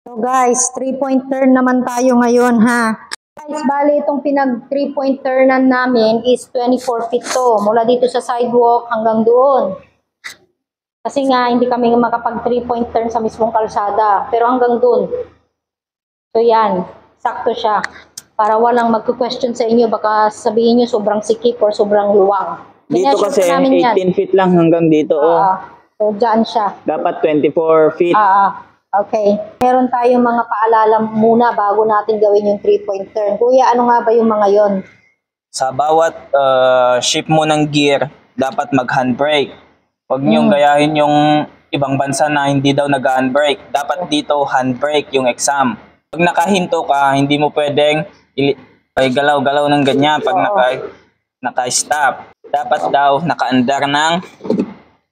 So guys, 3-point turn naman tayo ngayon ha. Guys, bali itong pinag 3-point turnan namin is 24 feet to. Mula dito sa sidewalk hanggang doon. Kasi nga hindi kami makapag 3-point turn sa mismong kalsada. Pero hanggang doon. So yan, sakto siya. Para walang magko-question sa inyo, baka sabihin nyo sobrang sikip or sobrang luwang. Dito kasi 18 feet lang hanggang dito. So dyan siya. Dapat 24 feet. Okay. Meron tayong mga paalala muna bago natin gawin yung 3-point turn. Kuya, ano nga ba yung mga yon? Sa bawat shift mo ng gear, dapat mag-handbrake. Huwag niyong gayahin yung ibang bansa na hindi daw nag-handbrake. Dapat dito handbrake yung exam. Pag nakahinto ka, hindi mo pwedeng galaw-galaw ng ganyan pag naka-stop. Dapat daw naka-andar ng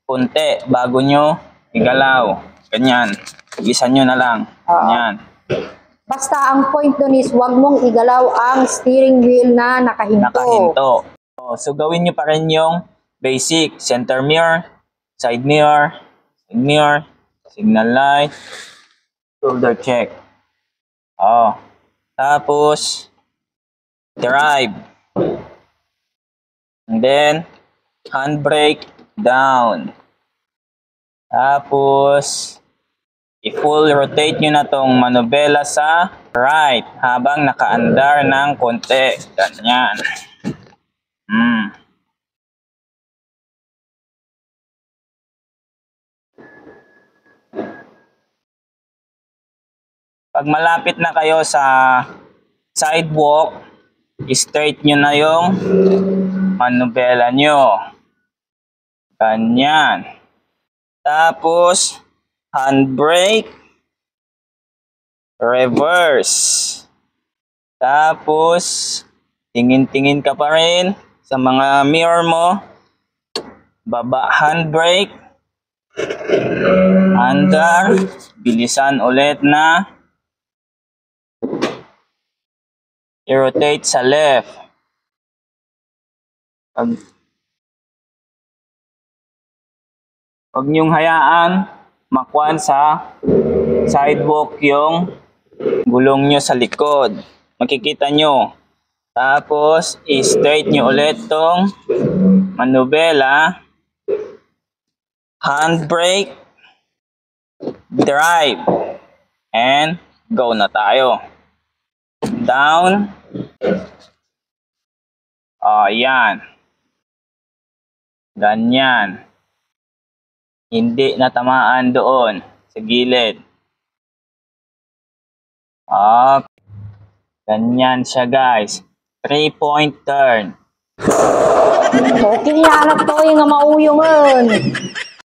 konti bago nyo igalaw. Ganyan. Igisan nyo na lang. Ganyan. Basta ang point dun is huwag mong igalaw ang steering wheel na nakahinto. So gawin nyo pa rin yung basic. Center mirror, side mirror, signal light, shoulder check. Tapos, drive. And then, handbrake down. Tapos, i-full rotate nyo na tong manubela sa right habang nakaandar ng konti. Ganyan. Pag malapit na kayo sa sidewalk, straight nyo na yung manubela nyo. Ganyan. Tapos, handbrake, reverse. Tapos, tingin-tingin ka pa rin sa mga mirror mo. Baba, handbrake. Andar, bilisan ulit na. I-rotate sa left. Huwag niyong hayaan makuan sa sidewalk yung gulong nyo sa likod. Makikita nyo. Tapos, i-straight nyo ulit tong manubela. Handbrake. Drive. And go na tayo. Down. Yan. Ganyan. Hindi natamaan doon sa gilid. Ganyan siya guys. 3-point turn. Okay, anak to yung mauyong.